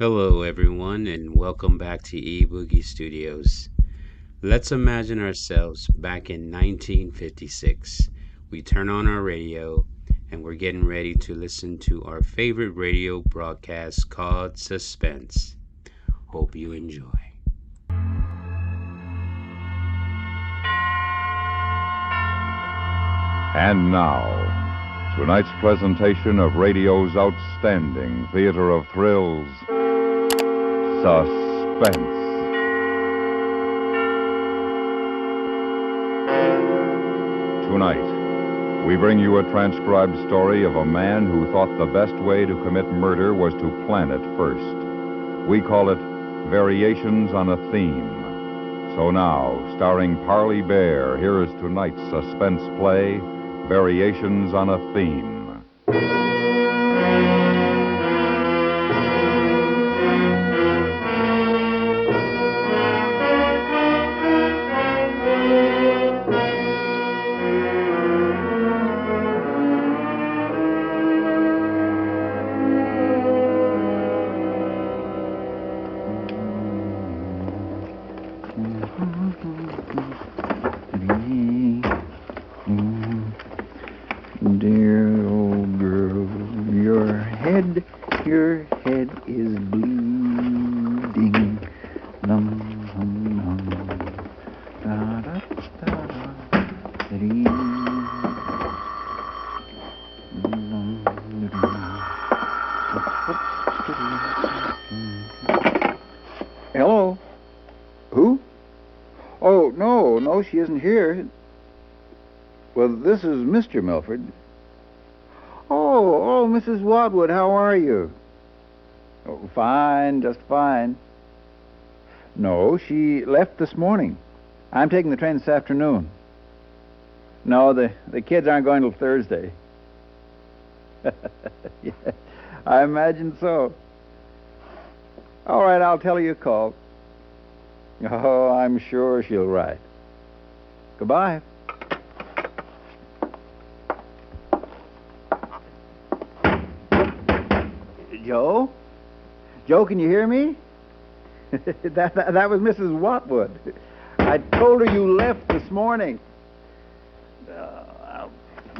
Hello, everyone, and welcome back to eBoogie Studios. Let's imagine ourselves back in 1956. We turn on our radio and we're getting ready to listen to our favorite radio broadcast called Suspense. Hope you enjoy. And now, tonight's presentation of radio's outstanding theater of thrills, Suspense. Tonight, we bring you a transcribed story of a man who thought the best way to commit murder was to plan it first. We call it Variations on a Theme. So now, starring Parley Bear, here is tonight's suspense play, Variations on a Theme. Dear old girl, your head is bleeding. Dum, dum, dum. Da, da, da, da. Dee. Dum, dum, dum. Hello? Who? Oh, no, she isn't here. Well, this is Mr. Milford. Oh, Mrs. Wadwood, how are you? Oh, fine, just fine. No, she left this morning. I'm taking the train this afternoon. No, the kids aren't going till Thursday. Yeah, I imagine so. All right, I'll tell her you called. Oh, I'm sure she'll write. Goodbye. Joe? Joe, can you hear me? that was Mrs. Watwood. I told her you left this morning. I'll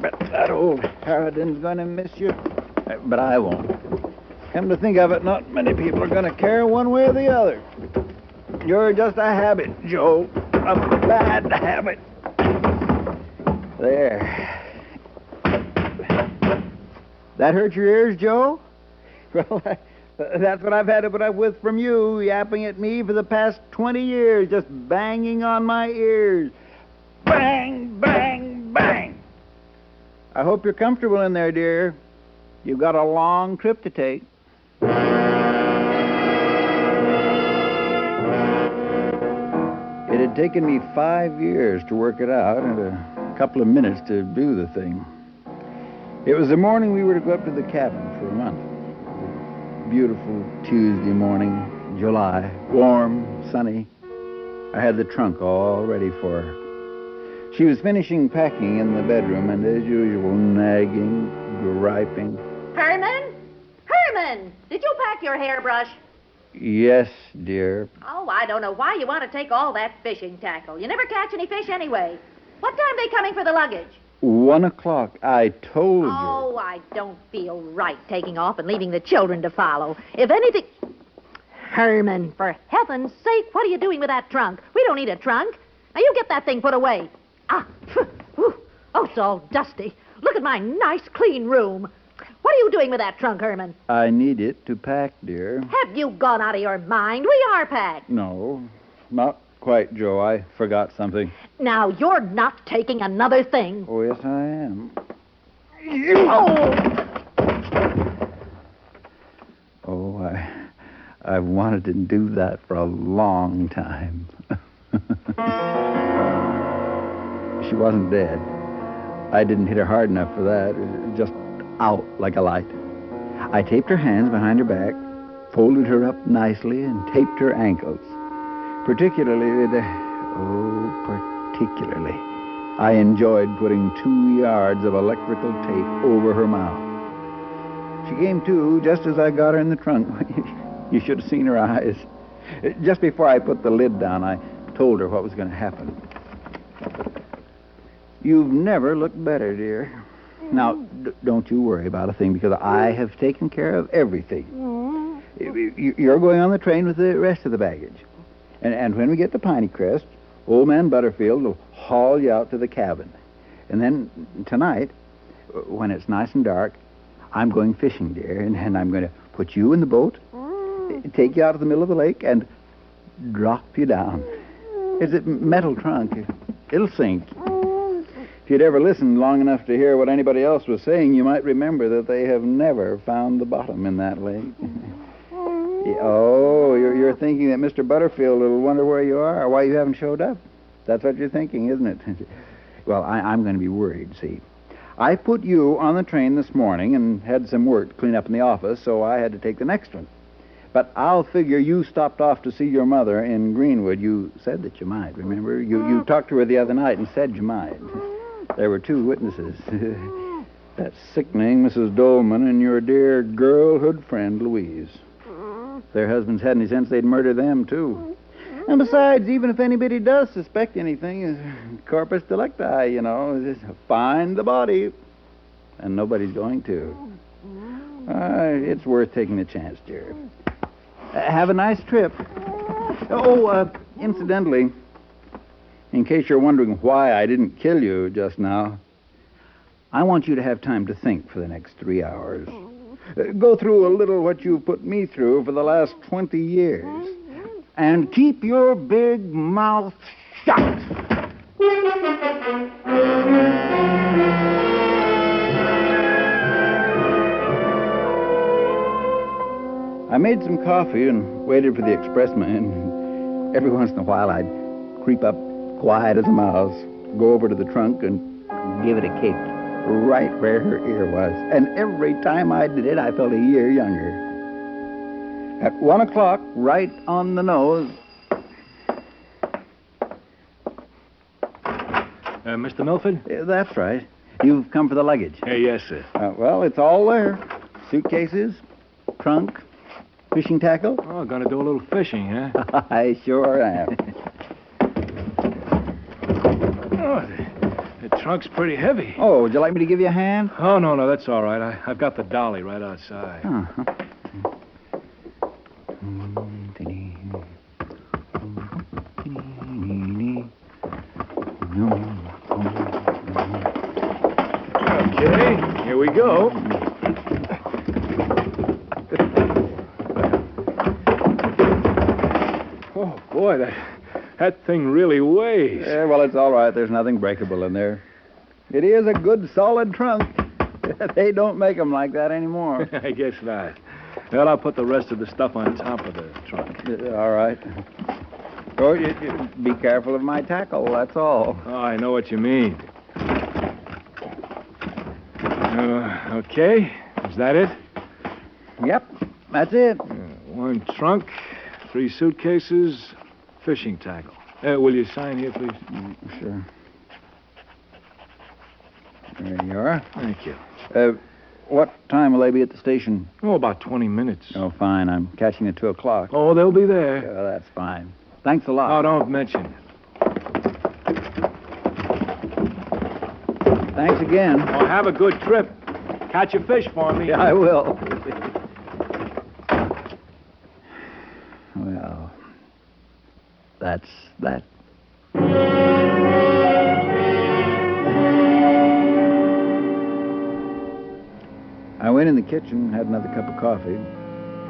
bet that old harridan's going to miss you. But I won't. Come to think of it, not many people are going to care one way or the other. You're just a habit, Joe. A bad habit. There. That hurt your ears, Joe? Well, that's what I've had to put up with from you, yapping at me for the past 20 years, just banging on my ears. Bang, bang, bang. I hope you're comfortable in there, dear. You've got a long trip to take. It had taken me 5 years to work it out and a couple of minutes to do the thing. It was the morning we were to go up to the cabin for a month. Beautiful Tuesday morning, July, warm, sunny. I had the trunk all ready for her. She was finishing packing in the bedroom and, as usual, nagging, griping. Herman? Herman! Did you pack your hairbrush? Yes, dear. Oh, I don't know why you want to take all that fishing tackle. You never catch any fish anyway. What time are they coming for the luggage? 1 o'clock. I told you. Oh, I don't feel right taking off and leaving the children to follow. If anything... Herman, for heaven's sake, what are you doing with that trunk? We don't need a trunk. Now, you get that thing put away. Ah, oh, it's all dusty. Look at my nice, clean room. What are you doing with that trunk, Herman? I need it to pack, dear. Have you gone out of your mind? We are packed. No, not quite, Joe. I forgot something. Now, you're not taking another thing. Oh, yes, I am. Oh, I've wanted to do that for a long time. She wasn't dead. I didn't hit her hard enough for that. Just out like a light. I taped her hands behind her back, folded her up nicely, and taped her ankles. Particularly, I enjoyed putting 2 yards of electrical tape over her mouth. She came to just as I got her in the trunk. You should have seen her eyes. Just before I put the lid down, I told her what was going to happen. You've never looked better, dear. Now, don't you worry about a thing, because I have taken care of everything. You're going on the train with the rest of the baggage. And when we get to Pineycrest, Old Man Butterfield will haul you out to the cabin. And then tonight, when it's nice and dark, I'm going fishing, dear, and I'm going to put you in the boat, take you out to the middle of the lake, and drop you down. It's a metal trunk. It'll sink. If you'd ever listened long enough to hear what anybody else was saying, you might remember that they have never found the bottom in that lake. Oh, you're thinking that Mr. Butterfield will wonder where you are or why you haven't showed up. That's what you're thinking, isn't it? Well, I'm going to be worried, see. I put you on the train this morning and had some work to clean up in the office, so I had to take the next one. But I'll figure you stopped off to see your mother in Greenwood. You said that you might, remember? You talked to her the other night and said you might. There were 2 witnesses. That sickening Mrs. Dolman and your dear girlhood friend, Louise. Their husbands had any sense they'd murder them, too. And besides, even if anybody does suspect anything, corpus delicti, you know, just find the body. And nobody's going to. It's worth taking a chance, dear. Have a nice trip. Oh, incidentally, in case you're wondering why I didn't kill you just now, I want you to have time to think for the next 3 hours. Go through a little what you've put me through for the last 20 years. And keep your big mouth shut. I made some coffee and waited for the expressman. Every once in a while, I'd creep up quiet as a mouse, go over to the trunk and give it a kick right where her ear was. And every time I did it, I felt a year younger. At 1 o'clock, right on the nose. Mr. Milford? That's right. You've come for the luggage. Yes, sir. Well, it's all there. Suitcases, trunk, fishing tackle. Oh, gonna do a little fishing, huh? I sure am. Oh, the trunk's pretty heavy. Oh, would you like me to give you a hand? Oh, no, that's all right. I've got the dolly right outside. Uh-huh. Okay, here we go. Oh, boy, that thing really weighs. Yeah, well, it's all right. There's nothing breakable in there. It is a good, solid trunk. They don't make them like that anymore. I guess not. Well, I'll put the rest of the stuff on top of the trunk. All right. Oh, you be careful of my tackle, that's all. Oh, I know what you mean. Okay. Is that it? Yep, that's it. 1 trunk, 3 suitcases, fishing tackle. Will you sign here, please? Sure. There you are. Thank you. What time will they be at the station? Oh, about 20 minutes. Oh, fine. I'm catching at 2 o'clock. Oh, they'll be there. Yeah, that's fine. Thanks a lot. Oh, don't mention it. Thanks again. Oh, have a good trip. Catch a fish for me. Yeah, I will. Well, that's that. I went in the kitchen, had another cup of coffee,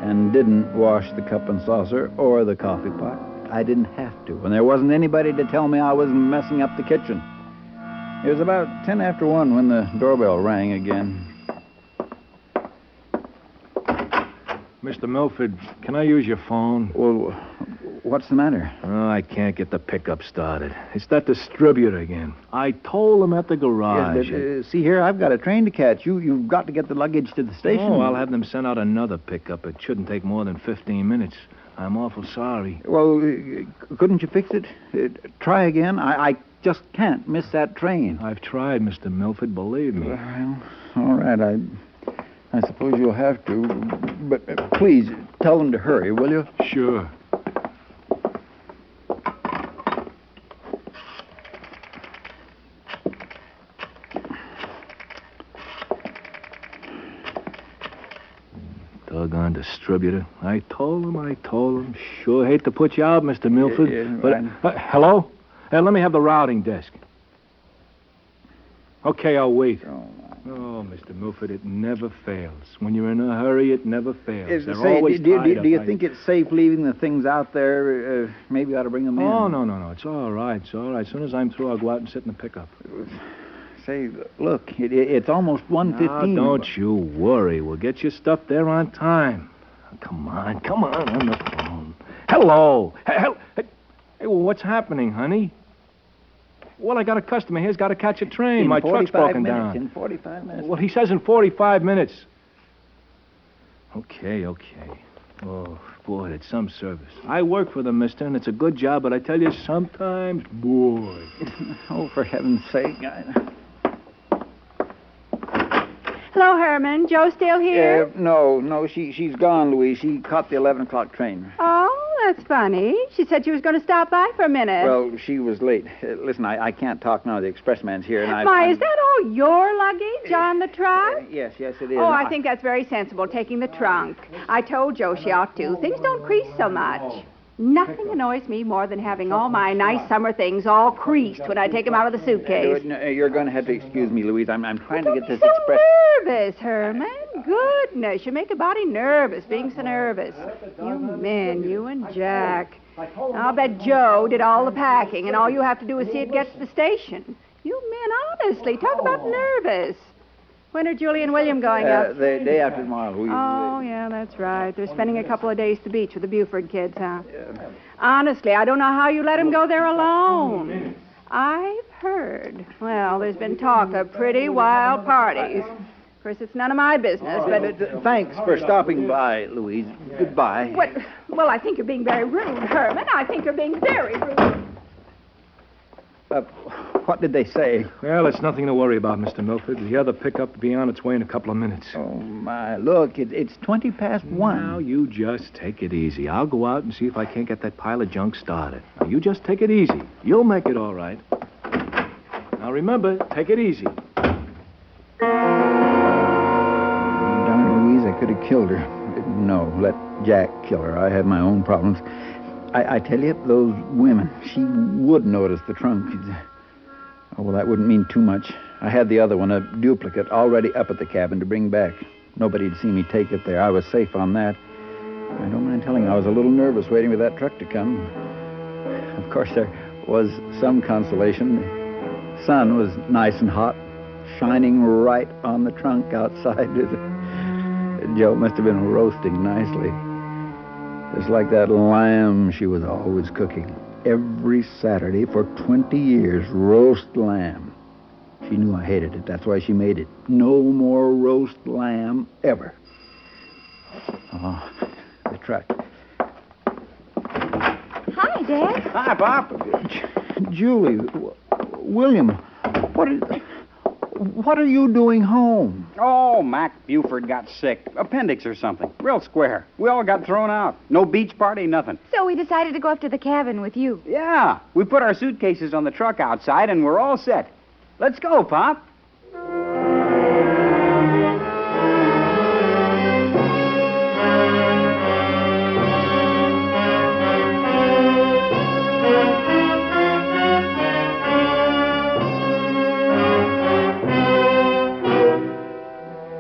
and didn't wash the cup and saucer or the coffee pot. I didn't have to, and there wasn't anybody to tell me I was messing up the kitchen. It was about 10 after 1 when the doorbell rang again. Mr. Milford, can I use your phone? Well, what's the matter? Oh, I can't get the pickup started. It's that distributor again. I told him at the garage. Yes, but, see here, I've got a train to catch. You've got to get the luggage to the station. Oh, I'll have them send out another pickup. It shouldn't take more than 15 minutes. I'm awful sorry. Well, couldn't you fix it? Try again. I just can't miss that train. I've tried, Mr. Milford, believe me. Well, all right. I suppose you'll have to, but please tell them to hurry, will you? Sure. Doggone distributor. I told him. Sure hate to put you out, Mr. Milford. But, hello? Let me have the routing desk. Okay, I'll wait. Oh, Mr. Milford, it never fails. When you're in a hurry, it never fails. They're always tied up. Do you think it's safe leaving the things out there? Maybe you ought to bring them in. Oh, no. It's all right. As soon as I'm through, I'll go out and sit in the pickup. Say, look, it's almost 1:15. Don't you worry. We'll get your stuff there on time. Come on the phone. Hello. Hey, well, what's happening, honey? Well, I got a customer here's got to catch a train. My truck's broken down. In 45 minutes. Well, he says in 45 minutes. Okay. Oh, boy, it's some service. I work for them, mister, and it's a good job, but I tell you, sometimes, boy. Oh, for heaven's sake. Hello, Herman. Joe still here? No, she's gone, Louise. She caught the 11 o'clock train. Oh, that's funny. She said she was going to stop by for a minute. Well, she was late. Listen, I can't talk now. The expressman's here, and Is that all your luggage on the truck? Yes, it is. Oh, I think that's very sensible, taking the trunk. I told Joe she ought to. Things don't crease so much. Nothing annoys me more than having all my nice summer things all creased when I take them out of the suitcase. You're going to have to excuse me, Louise. I'm trying to get this so express... nervous, Herman. Goodness, you make a body nervous, being so nervous. You men, you and Jack. I'll bet Joe did all the packing, and all you have to do is see it get to the station. You men, honestly, talk about nervous. When are Julie and William going up? The day after tomorrow, Louise. Oh, yeah, that's right. They're spending a couple of days at the beach with the Buford kids, huh? Honestly, I don't know how you let them go there alone. I've heard. Well, there's been talk of pretty wild parties. Of course, it's none of my business, but... Thanks for stopping by, Louise. Goodbye. What? Well, I think you're being very rude, Herman. I think you're being very rude. What did they say? Well, it's nothing to worry about, Mr. Milford. The other pickup will be on its way in a couple of minutes. Oh, my. Look, it's 20 past 1. Now, you just take it easy. I'll go out and see if I can't get that pile of junk started. Now, you just take it easy. You'll make it all right. Now, remember, take it easy. Darn Louise, I could have killed her. No, let Jack kill her. I have my own problems. I tell you, those women, she would notice the trunk. Oh, well, that wouldn't mean too much. I had the other one, a duplicate, already up at the cabin to bring back. Nobody'd see me take it there. I was safe on that. I don't mind telling you, I was a little nervous waiting for that truck to come. Of course, there was some consolation. The sun was nice and hot, shining right on the trunk outside. Joe must have been roasting nicely. Just like that lamb she was always cooking. Every Saturday for 20 years, roast lamb. She knew I hated it. That's why she made it. No more roast lamb ever. Oh, the truck. Hi, Dad. Hi, Pop. Julie, William, what are you doing home? Oh, Mac Buford got sick. Appendix or something. Real square. We all got thrown out. No beach party, nothing. So we decided to go up to the cabin with you. Yeah. We put our suitcases on the truck outside, and we're all set. Let's go, Pop.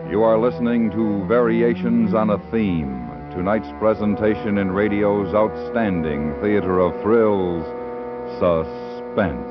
You are listening to Variations on a Theme, tonight's presentation in radio's outstanding theater of thrills, Suspense.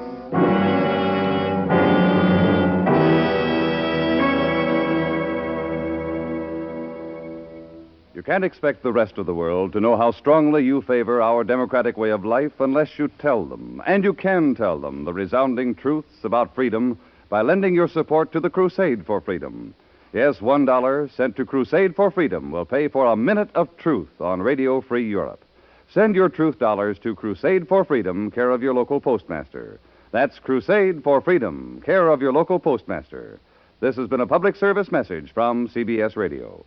You can't expect the rest of the world to know how strongly you favor our democratic way of life unless you tell them. And you can tell them the resounding truths about freedom by lending your support to the Crusade for Freedom. Yes, $1 sent to Crusade for Freedom will pay for a minute of truth on Radio Free Europe. Send your truth dollars to Crusade for Freedom, care of your local postmaster. That's Crusade for Freedom, care of your local postmaster. This has been a public service message from CBS Radio.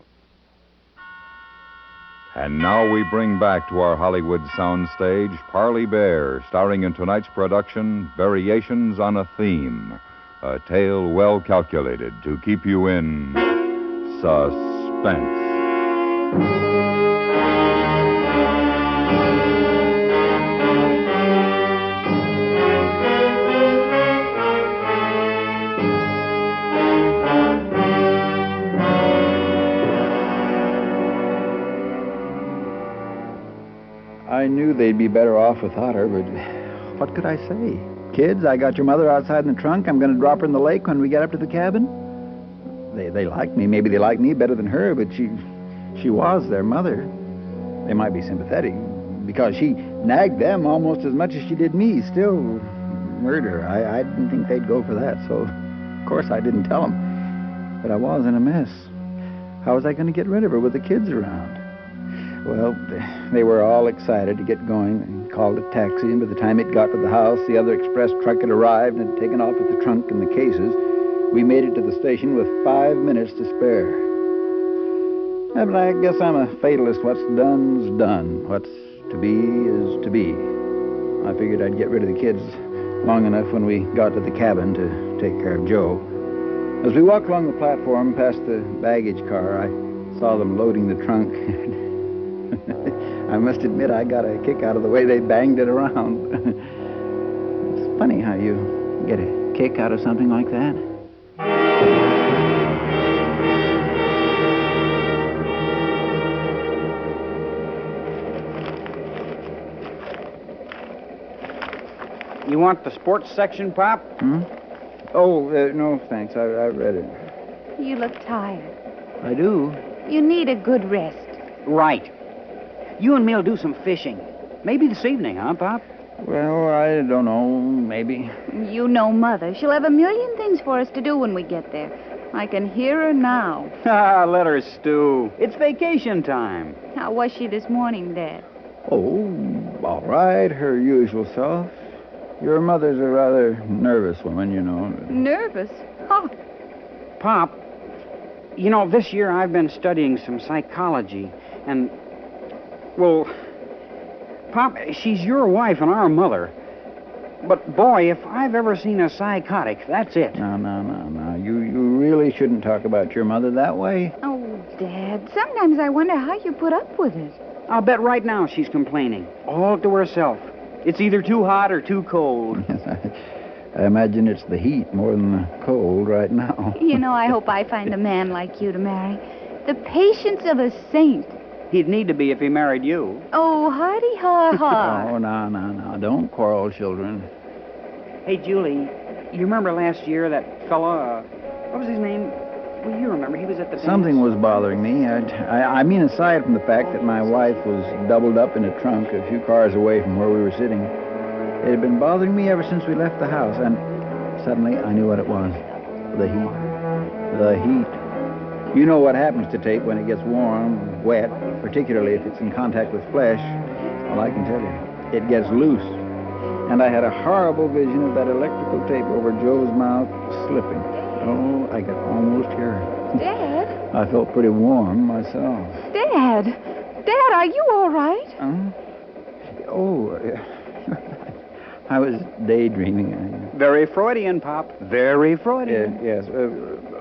And now we bring back to our Hollywood soundstage Parley Bear, starring in tonight's production, Variations on a Theme, a tale well calculated to keep you in suspense. I knew they'd be better off without her, but what could I say? Kids, I got your mother outside in the trunk. I'm going to drop her in the lake when we get up to the cabin. They like me. Maybe they like me better than her, but she was their mother. They might be sympathetic because she nagged them almost as much as she did me. Still, murder. I didn't think they'd go for that, so of course I didn't tell them. But I was in a mess. How was I going to get rid of her with the kids around? Well, they were all excited to get going and called a taxi, and by the time it got to the house, the other express truck had arrived and had taken off with the trunk and the cases. We made it to the station with 5 minutes to spare. Yeah, but I guess I'm a fatalist. What's done's done. What's to be is to be. I figured I'd get rid of the kids long enough when we got to the cabin to take care of Joe. As we walked along the platform past the baggage car, I saw them loading the trunk. I must admit I got a kick out of the way they banged it around. It's funny how you get a kick out of something like that. You want the sports section, Pop? Oh, no, thanks. I read it. You look tired. I do? You need a good rest. Right. You and me'll do some fishing. Maybe this evening, huh, Pop? Well, I don't know. Maybe. You know Mother. She'll have a million things for us to do when we get there. I can hear her now. Ah, let her stew. It's vacation time. How was she this morning, Dad? Oh, all right. Her usual self. Your mother's a rather nervous woman, you know. Nervous? Oh, Pop, you know, this year I've been studying some psychology, and, well, Pop, she's your wife and our mother. But, boy, if I've ever seen a psychotic, that's it. No. You really shouldn't talk about your mother that way. oh, Dad. Sometimes I wonder how you put up with it. I'll bet right now she's complaining, all to herself. It's either too hot or too cold. Yes, I imagine it's the heat more than the cold right now. You know, I hope I find a man like you to marry. The patience of a saint. He'd need to be if he married you. Oh, hardy har har. Oh, no. Don't quarrel, children. Hey, Julie, you remember last year that fella, what was his name? Well, you remember, he was at the dance. Something was bothering me. I mean, aside from the fact that my wife was doubled up in a trunk a few cars away from where we were sitting, it had been bothering me ever since we left the house, and suddenly I knew what it was. The heat. The heat. You know what happens to tape when it gets warm, wet, particularly if it's in contact with flesh. Well, I can tell you, it gets loose. And I had a horrible vision of that electrical tape over Joe's mouth slipping. Oh, I could almost hear her. Dad? I felt pretty warm myself. Dad? Dad, are you all right? I was daydreaming. Very Freudian, Pop. Very Freudian. Yes.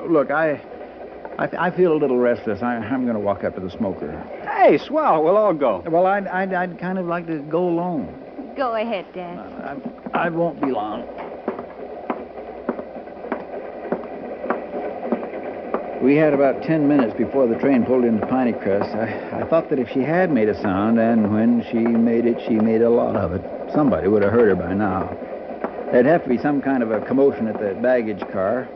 Look, I feel a little restless. I'm going to walk up to the smoker. Hey, swell. We'll all go. Well, I'd kind of like to go alone. Go ahead, Dad. I won't be long. We had about 10 minutes before the train pulled into Pineycrest. I thought that if she had made a sound, and when she made it, she made a lot of it, somebody would have heard her by now. There'd have to be some kind of a commotion at the baggage car.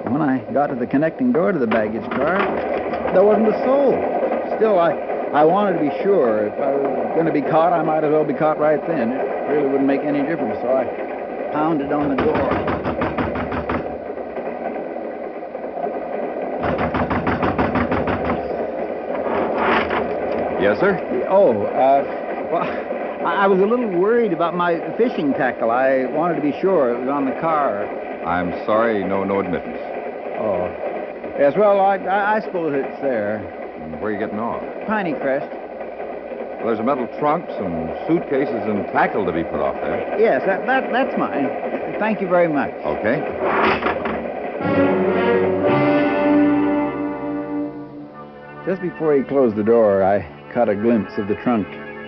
When I got to the connecting door to the baggage car, there wasn't a soul. Still, I wanted to be sure. If I was going to be caught, I might as well be caught right then. It really wouldn't make any difference, so I pounded on the door. Yes, sir? Well, I was a little worried about my fishing tackle. I wanted to be sure it was on the car. I'm sorry, no admittance. Oh. Yes, well, I suppose it's there. Where are you getting off? Piney Crest. Well, there's a metal trunk, some suitcases, and tackle to be put off there. Yes, that's mine. Thank you very much. Okay. Just before he closed the door, I caught a glimpse of the trunk.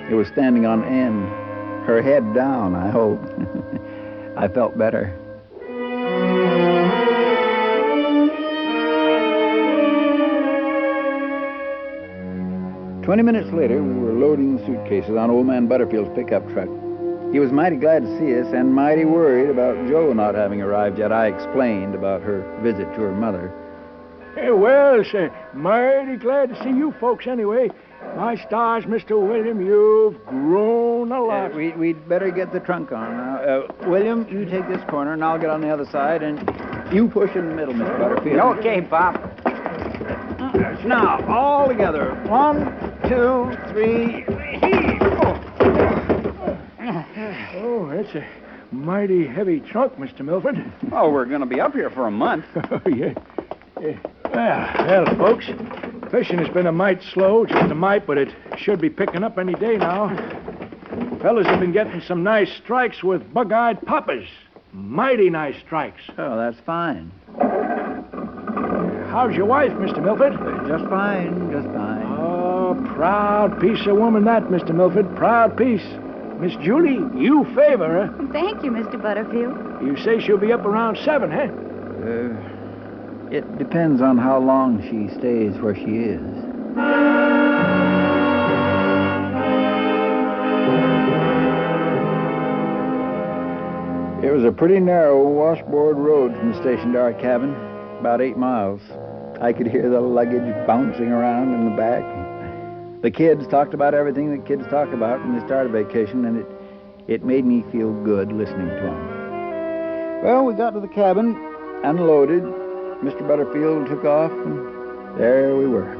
It was standing on end, her head down, I hope. I felt better. "20 minutes later, we were loading the suitcases on old man Butterfield's pickup truck. He was mighty glad to see us and mighty worried about Joe not having arrived yet. I explained about her visit to her mother. Hey, well, say, mighty glad to see you folks anyway. My stars, Mr. William, you've grown a lot. We'd better get the trunk on now. William, you take this corner, and I'll get on the other side, and you push in the middle, Mr. Butterfield. Okay, Pop. Now, all together. 1, 2, 3. Oh, that's a mighty heavy trunk, Mr. Milford. Oh, we're going to be up here for a month. Oh, yeah. Well, folks, fishing has been a mite slow, just a mite, but it should be picking up any day now. Fellas have been getting some nice strikes with bug-eyed poppers. Mighty nice strikes. Oh, that's fine. How's your wife, Mr. Milford? Just fine, just fine. Oh, proud piece of woman that, Mr. Milford. Proud piece. Miss Julie, you favor her. Thank you, Mr. Butterfield. You say she'll be up around 7, huh? It depends on how long she stays where she is. It was a pretty narrow washboard road from the station to our cabin, about 8 miles. I could hear the luggage bouncing around in the back. The kids talked about everything that kids talk about when they start a vacation, and it made me feel good listening to them. Well, we got to the cabin, unloaded. Mr. Butterfield took off, and there we were,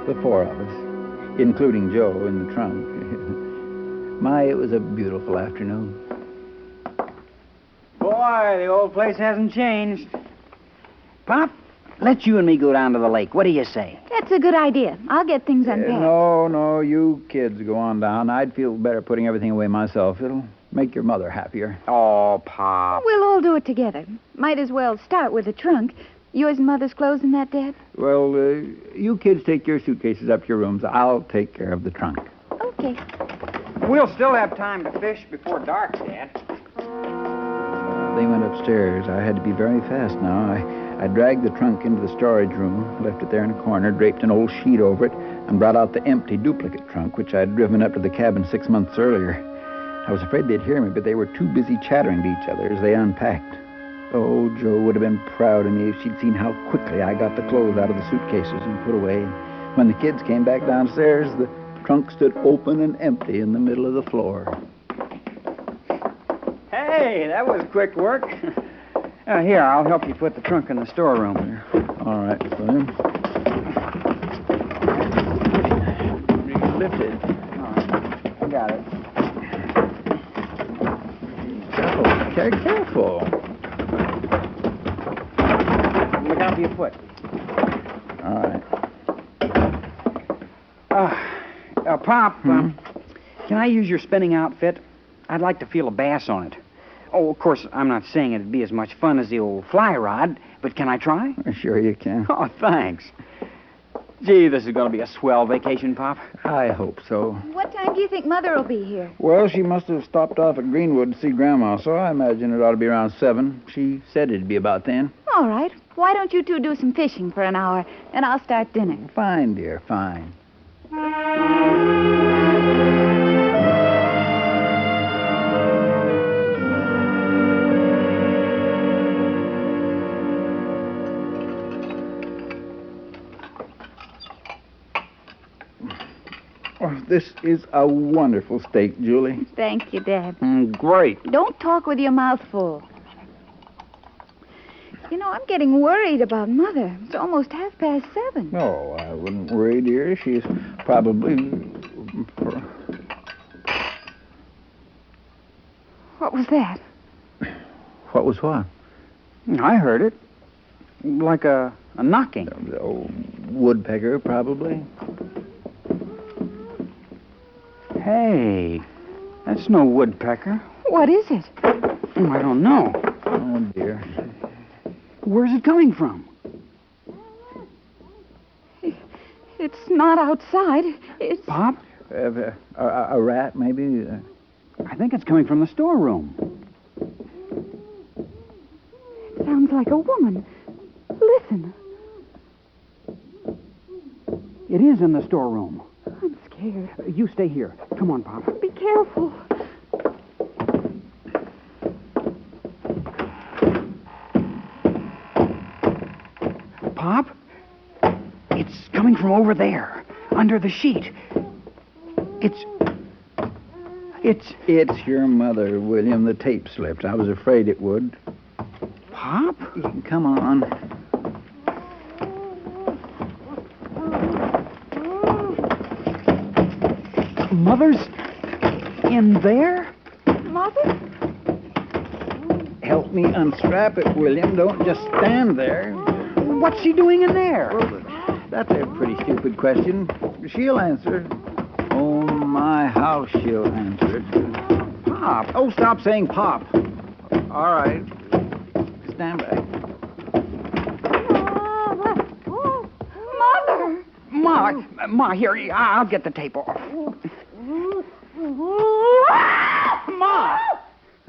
the 4 of us, including Joe in the trunk. My, it was a beautiful afternoon. Boy, the old place hasn't changed. Pop, let you and me go down to the lake. What do you say? That's a good idea. I'll get things unpacked. No, you kids go on down. I'd feel better putting everything away myself. It'll make your mother happier. Oh, Pop. We'll all do it together. Might as well start with the trunk. Yours and Mother's clothes in that, Dad? Well, you kids take your suitcases up to your rooms. I'll take care of the trunk. Okay. We'll still have time to fish before dark, Dad. They went upstairs. I had to be very fast now. I dragged the trunk into the storage room, left it there in a corner, draped an old sheet over it, and brought out the empty duplicate trunk, which I'd driven up to the cabin 6 months earlier. I was afraid they'd hear me, but they were too busy chattering to each other as they unpacked. Oh, Joe would have been proud of me if she'd seen how quickly I got the clothes out of the suitcases and put away. When the kids came back downstairs, the trunk stood open and empty in the middle of the floor. Hey, that was quick work. Here, I'll help you put the trunk in the storeroom. All right, William. You can lift it. All right, I got it. Careful. Look out for your foot. All right. Pop, can I use your spinning outfit? I'd like to feel a bass on it. Oh, of course, I'm not saying it'd be as much fun as the old fly rod, but can I try? Sure you can. Oh, thanks. Gee, this is going to be a swell vacation, Pop. I hope so. What time do you think Mother will be here? Well, she must have stopped off at Greenwood to see Grandma, so I imagine it ought to be around 7. She said it'd be about then. All right. Why don't you two do some fishing for an hour, and I'll start dinner. Fine, dear, fine. Oh, this is a wonderful steak, Julie. Thank you, Dad. Great. Don't talk with your mouth full. You know, I'm getting worried about Mother. It's almost 7:30. No, I wouldn't worry, dear. She's probably... What was that? What was what? I heard it. Like a knocking. Oh, woodpecker, probably. Hey, that's no woodpecker. What is it? Oh, I don't know. Oh, dear. Where's it coming from? It's not outside. It's... Pop? A rat, maybe? I think it's coming from the storeroom. It sounds like a woman. Listen. It is in the storeroom. I'm scared. You stay here. Come on, Pop. Be careful. Pop? It's coming from over there, under the sheet. It's It's your mother, William. The tape slipped. I was afraid it would. Pop? Come on. Mother's in there? Mother? Help me unstrap it, William. Don't just stand there. What's she doing in there? That's a pretty stupid question. She'll answer. Oh, my, how she'll answer it. Pop. Oh, stop saying pop. All right. Stand back. Mother! Ma, here, I'll get the tape off. Ma!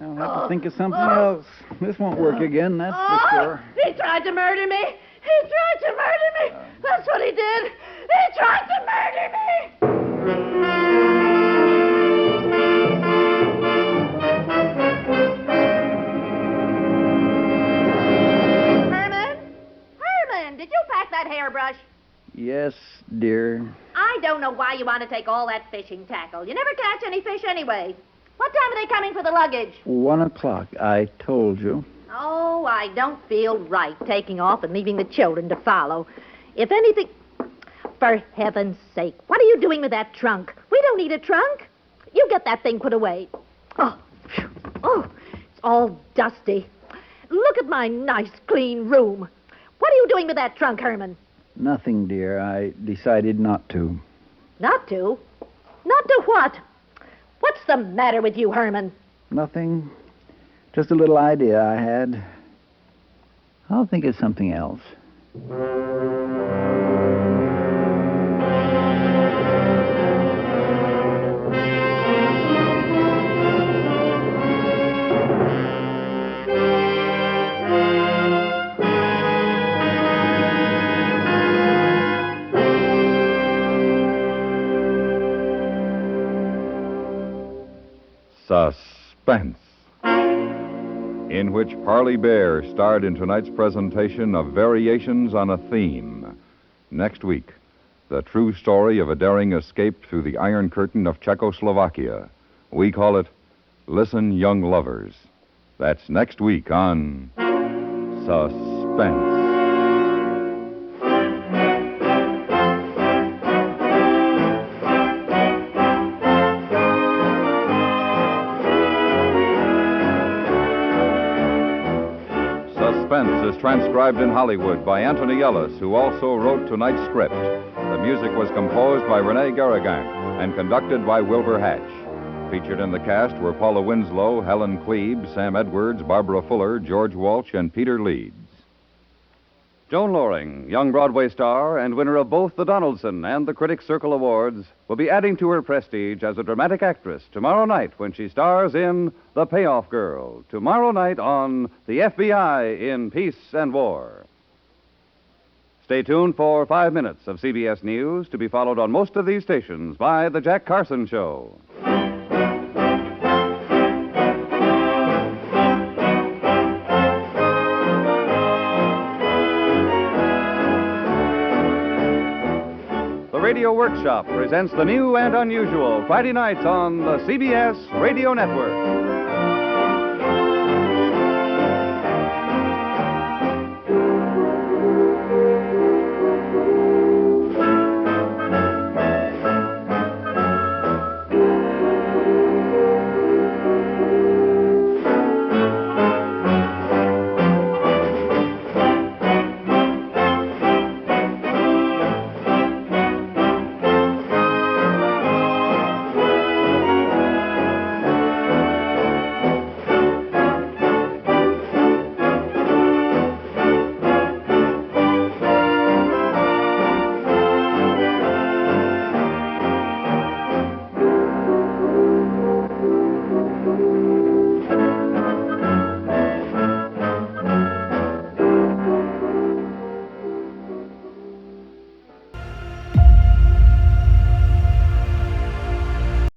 I'll have to think of something else. This won't work again, that's for sure. He tried to murder me. He tried to murder me. That's what he did. He tried to murder me. Herman, did you pack that hairbrush? Yes, dear. I don't know why you want to take all that fishing tackle. You never catch any fish anyway. What time are they coming for the luggage? 1 o'clock, I told you. Oh, I don't feel right taking off and leaving the children to follow. If anything... For heaven's sake, what are you doing with that trunk? We don't need a trunk. You get that thing put away. Oh, phew. Oh, it's all dusty. Look at my nice, clean room. What are you doing with that trunk, Herman? Nothing, dear. I decided not to. Not to? Not to what? What's the matter with you, Herman? Nothing. Just a little idea I had. I'll think of something else. Suspense, in which Parley Bear starred in tonight's presentation of Variations on a Theme. Next week, the true story of a daring escape through the Iron Curtain of Czechoslovakia. We call it Listen, Young Lovers. That's next week on Suspense. Suspense is transcribed in Hollywood by Anthony Ellis, who also wrote tonight's script. The music was composed by Rene Garrigan and conducted by Wilbur Hatch. Featured in the cast were Paula Winslow, Helen Klebe, Sam Edwards, Barbara Fuller, George Walsh, and Peter Leeds. Joan Loring, young Broadway star and winner of both the Donaldson and the Critics Circle Awards, will be adding to her prestige as a dramatic actress tomorrow night when she stars in The Payoff Girl. Tomorrow night on The FBI in Peace and War. Stay tuned for 5 minutes of CBS News to be followed on most of these stations by The Jack Carson Show. Radio Workshop presents the new and unusual Friday nights on the CBS Radio Network.